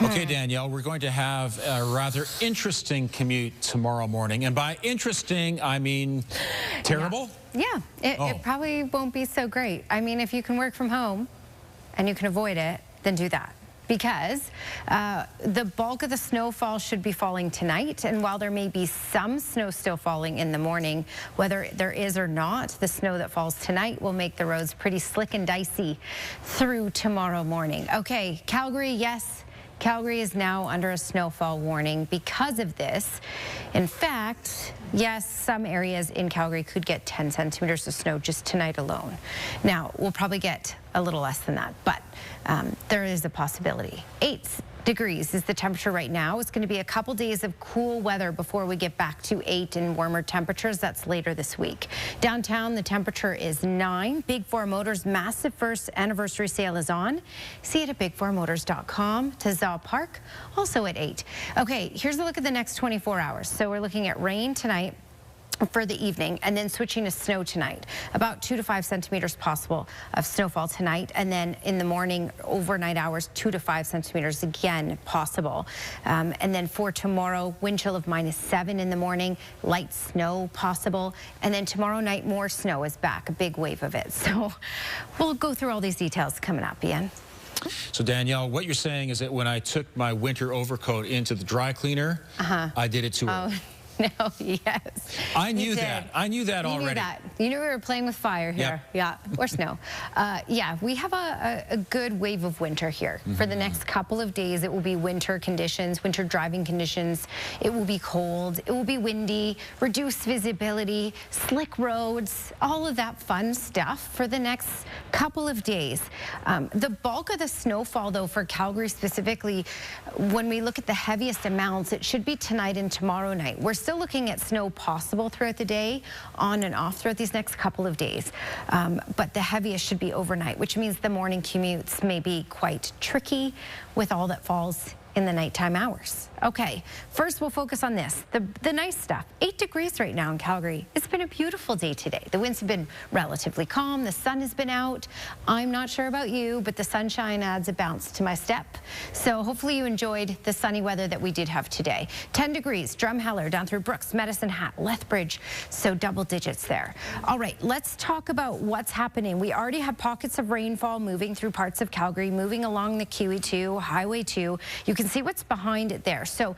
Okay, Danielle, we're going to have a rather interesting commute tomorrow morning. And by interesting, I mean terrible? Yeah, it probably won't be so great. I mean, if you can work from home and you can avoid it, then do that. Because the bulk of the snowfall should be falling tonight. And while there may be some snow still falling in the morning, whether there is or not, the snow that falls tonight will make the roads pretty slick and dicey through tomorrow morning. Okay, Calgary, yes. Calgary is now under a snowfall warning because of this. In fact, yes, some areas in Calgary could get 10 centimeters of snow just tonight alone. Now, we'll probably get a little less than that, but there is a possibility. 8 degrees is the temperature right now. It's going to be a couple days of cool weather before we get back to 8 and warmer temperatures. That's later this week. Downtown, the temperature is 9. Big 4 Motors massive first anniversary sale is on. See it at big4motors.com. To Zaw Park, also at 8. Okay, here's a look at the next 24 hours. So we're looking at rain tonight for the evening, and then switching to snow tonight. About 2 to 5 centimeters possible of snowfall tonight, and then in the morning, overnight hours, 2 to 5 centimeters again possible. And then for tomorrow, wind chill of -7 in the morning, light snow possible, and then tomorrow night more snow is back, a big wave of it. So we'll go through all these details coming up, Ian. So Danielle, what you're saying is that when I took my winter overcoat into the dry cleaner, I did it too early. No, yes. I knew that. I knew that already. You knew that. You knew we were playing with fire here. Yep. Yeah, or snow. Yeah, we have a good wave of winter here. For the next couple of days, it will be winter conditions, winter driving conditions. It will be cold. It will be windy, reduced visibility, slick roads, all of that fun stuff for the next couple of days. The bulk of the snowfall, though, for Calgary specifically, when we look at the heaviest amounts, it should be tonight and tomorrow night. We're still looking at snow possible throughout the day, on and off throughout these next couple of days. But the heaviest should be overnight, which means the morning commutes may be quite tricky with all that falls in the nighttime hours. Okay, first we'll focus on this, the nice stuff. 8 degrees right now in Calgary. It's been a beautiful day today. The winds have been relatively calm. The sun has been out. I'm not sure about you, but the sunshine adds a bounce to my step. So hopefully you enjoyed the sunny weather that we did have today. 10 degrees, Drumheller down through Brooks, Medicine Hat, Lethbridge, so double digits there. All right, let's talk about what's happening. We already have pockets of rainfall moving through parts of Calgary, moving along the QE2, Highway 2. You can see what's behind it there. So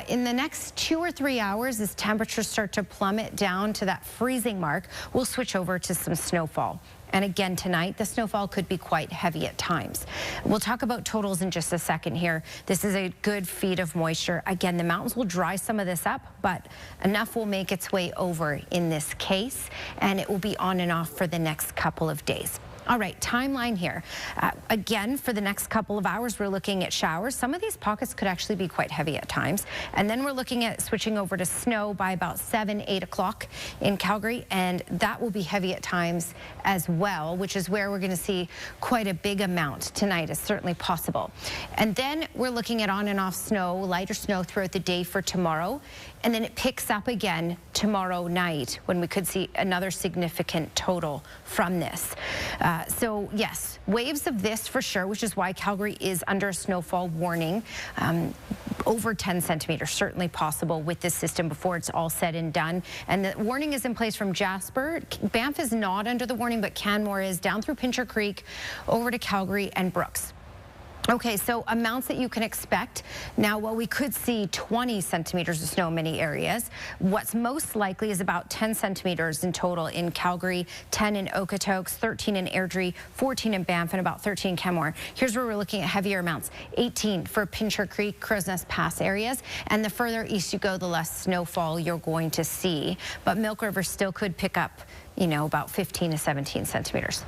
in the next 2 or 3 hours, as temperatures start to plummet down to that freezing mark, we'll switch over to some snowfall. And again tonight, the snowfall could be quite heavy at times. We'll talk about totals in just a second here. This is a good feed of moisture. Again, the mountains will dry some of this up, but enough will make its way over in this case, and it will be on and off for the next couple of days. All right, timeline here. Again, for the next couple of hours, we're looking at showers. Some of these pockets could actually be quite heavy at times. And then we're looking at switching over to snow by about 7, 8 o'clock in Calgary. And that will be heavy at times as well, which is where we're going to see quite a big amount tonight. Is certainly possible. And then we're looking at on and off snow, lighter snow throughout the day for tomorrow. And then it picks up again tomorrow night when we could see another significant total from this. So yes, waves of this for sure, which is why Calgary is under a snowfall warning. Over 10 centimeters, certainly possible with this system before it's all said and done. And the warning is in place from Jasper. Banff is not under the warning, but Canmore is, down through Pincher Creek, over to Calgary and Brooks. Okay, so amounts that you can expect. Now, while we could see 20 centimeters of snow in many areas, what's most likely is about 10 centimeters in total in Calgary, 10 in Okotoks, 13 in Airdrie, 14 in Banff, and about 13 in Canmore. Here's where we're looking at heavier amounts. 18 for Pincher Creek, Crow's Nest Pass areas, and the further east you go, the less snowfall you're going to see. But Milk River still could pick up, you know, about 15 to 17 centimeters.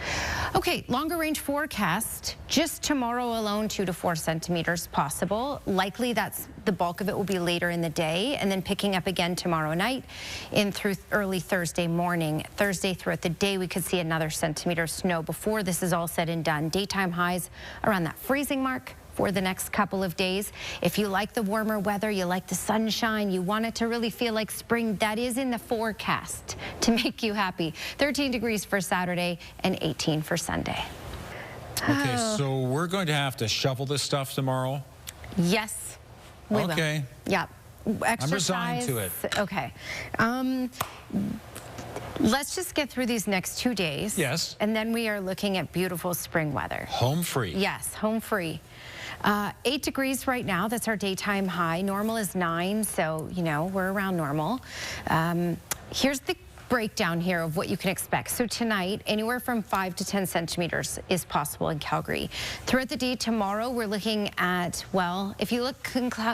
Okay, longer range forecast. Just tomorrow alone, 2 to 4 centimeters possible. Likely that's the bulk of it will be later in the day, and then picking up again tomorrow night in through early Thursday morning. Thursday throughout the day, we could see another centimeter of snow before this is all said and done. Daytime highs around that freezing mark for the next couple of days. If you like the warmer weather, you like the sunshine, you want it to really feel like spring, that is in the forecast to make you happy. 13 degrees for Saturday and 18 for Sunday. Okay, so we're going to have to shovel this stuff tomorrow. Yes, we will. Okay. Yeah. Exercise. I'm resigned to it. Okay. Let's just get through these next 2 days. Yes. And then we are looking at beautiful spring weather. Home free. Yes, home free. 8 degrees right now. That's our daytime high. Normal is 9, so, you know, we're around normal. Here's the breakdown here of what you can expect. So tonight, anywhere from 5 to 10 centimeters is possible in Calgary. Throughout the day tomorrow, we're looking at, well, if you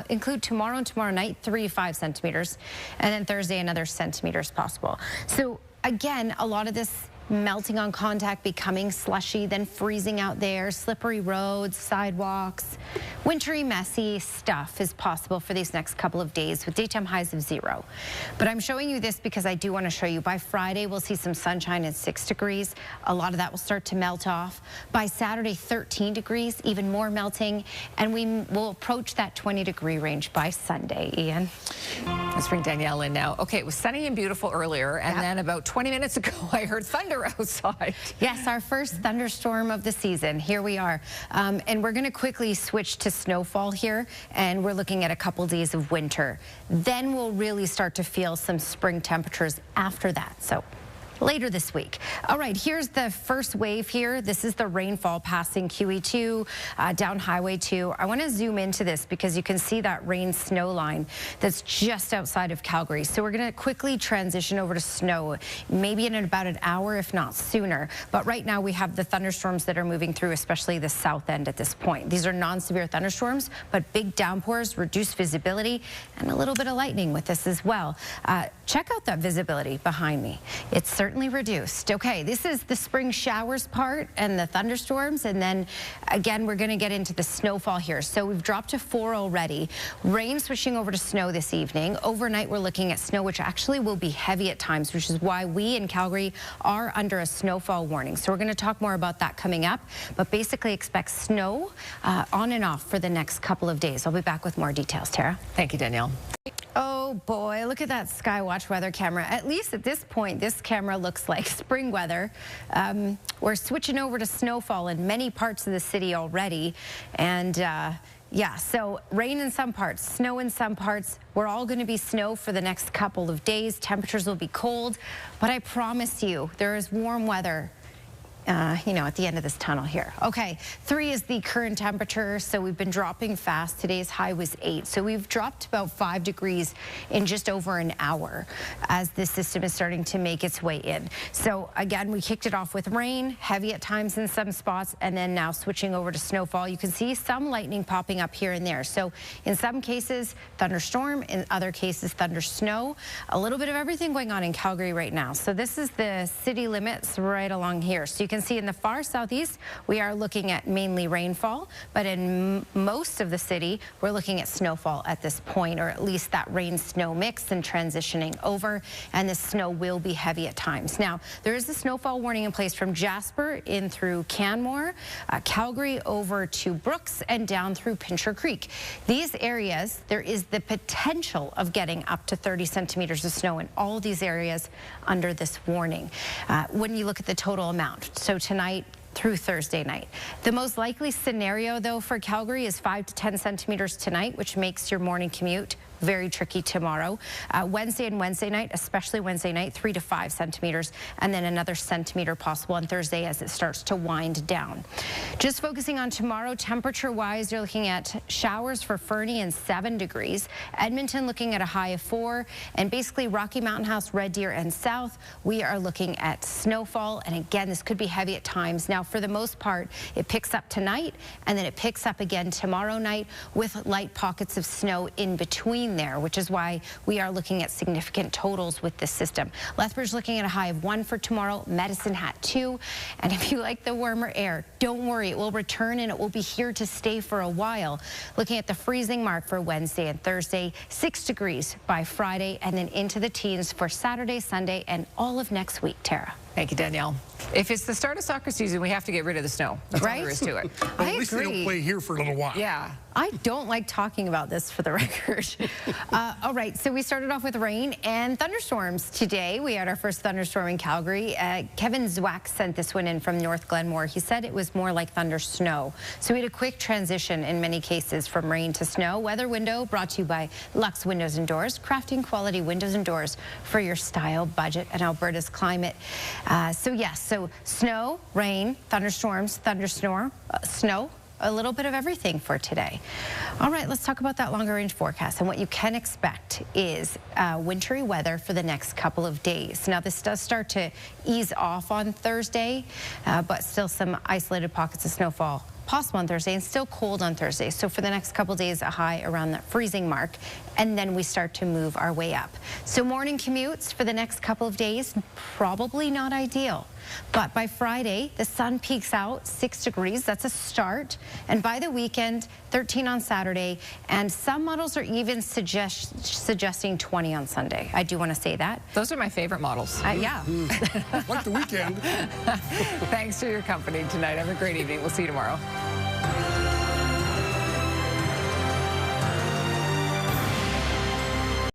include tomorrow and tomorrow night, 3 to 5 centimeters, and then Thursday, another centimeter is possible. So again, a lot of this melting on contact, becoming slushy, then freezing out there, slippery roads, sidewalks, wintry, messy stuff is possible for these next couple of days with daytime highs of 0. But I'm showing you this because I do want to show you by Friday, we'll see some sunshine at 6 degrees. A lot of that will start to melt off. By Saturday, 13 degrees, even more melting, and we will approach that 20-degree range by Sunday. Ian? Let's bring Danielle in now. Okay, it was sunny and beautiful earlier, and then about 20 minutes ago, I heard thunder outside. Yes, our first thunderstorm of the season. Here we are. And we're going to quickly switch to snowfall here, and we're looking at a couple days of winter. Then we'll really start to feel some spring temperatures after that. So later this week. All right, here's the first wave here. This is the rainfall passing QE2 down Highway 2. I want to zoom into this because you can see that rain snow line that's just outside of Calgary. So we're going to quickly transition over to snow, maybe in about an hour, if not sooner. But right now we have the thunderstorms that are moving through, especially the south end at this point. These are non-severe thunderstorms, but big downpours, reduced visibility, and a little bit of lightning with this as well. Check out that visibility behind me. It's certainly reduced. Okay, this is the spring showers part and the thunderstorms, and then again we're going to get into the snowfall here. So we've dropped to 4 already. Rain switching over to snow this evening. Overnight we're looking at snow, which actually will be heavy at times, which is why we in Calgary are under a snowfall warning. So we're going to talk more about that coming up, but basically expect snow on and off for the next couple of days. I'll be back with more details. Tara? Thank you, Danielle. Oh boy, look at that Skywatch weather camera. At least at this point, this camera looks like spring weather. We're switching over to snowfall in many parts of the city already. And yeah, so rain in some parts, snow in some parts. We're all going to be snow for the next couple of days. Temperatures will be cold, but I promise you there is warm weather you know, at the end of this tunnel here. Okay, 3 is the current temperature, so we've been dropping fast. Today's high was 8, so we've dropped about 5 degrees in just over an hour as this system is starting to make its way in. So again, we kicked it off with rain, heavy at times in some spots, and then now switching over to snowfall. You can see some lightning popping up here and there. So in some cases, thunderstorm, in other cases, thunder snow. A little bit of everything going on in Calgary right now. So this is the city limits right along here. So you can see in the far southeast, we are looking at mainly rainfall, but in most of the city, we're looking at snowfall at this point, or at least that rain-snow mix and transitioning over, and the snow will be heavy at times. Now, there is a snowfall warning in place from Jasper in through Canmore, Calgary over to Brooks, and down through Pincher Creek. These areas, there is the potential of getting up to 30 centimeters of snow in all of these areas under this warning. When you look at the total amount, so tonight through Thursday night. The most likely scenario, though, for Calgary is 5 to 10 centimeters tonight, which makes your morning commute very tricky tomorrow. Wednesday and Wednesday night, especially Wednesday night, 3 to 5 centimeters, and then another centimeter possible on Thursday as it starts to wind down. Just focusing on tomorrow, temperature-wise, you're looking at showers for Fernie and 7 degrees. Edmonton looking at a high of 4, and basically Rocky Mountain House, Red Deer, and south, we are looking at snowfall, and again, this could be heavy at times. Now, for the most part, it picks up tonight, and then it picks up again tomorrow night with light pockets of snow in between there, which is why we are looking at significant totals with this system. Lethbridge looking at a high of 1 for tomorrow, Medicine Hat 2, and if you like the warmer air, don't worry, it will return and it will be here to stay for a while. Looking at the freezing mark for Wednesday and Thursday, 6 degrees by Friday, and then into the teens for Saturday, Sunday, and all of next week. Tara. Thank you, Danielle. If it's the start of soccer season, we have to get rid of the snow. That's all there is to it. Well, at least they don't play here for a little while. Yeah. I don't like talking about this, for the record. All right, so we started off with rain and thunderstorms today. We had our first thunderstorm in Calgary. Kevin Zwack sent this one in from North Glenmore. He said it was more like thunder snow. So we had a quick transition in many cases from rain to snow. Weather Window brought to you by Lux Windows and Doors, crafting quality windows and doors for your style, budget, and Alberta's climate. So yes, so snow, rain, thunderstorms, snow, a little bit of everything for today. All right, let's talk about that longer range forecast, and what you can expect is wintry weather for the next couple of days. Now, this does start to ease off on Thursday, but still some isolated pockets of snowfall possible on Thursday, and still cold on Thursday. So for the next couple days, a high around that freezing mark, and then we start to move our way up. So morning commutes for the next couple of days, probably not ideal. But by Friday, the sun peaks out 6 degrees. That's a start. And by the weekend, 13 on Saturday. And some models are even suggesting 20 on Sunday. I do want to say that. Those are my favorite models. Yeah. Like the weekend. Thanks for your company tonight. Have a great evening. We'll see you tomorrow.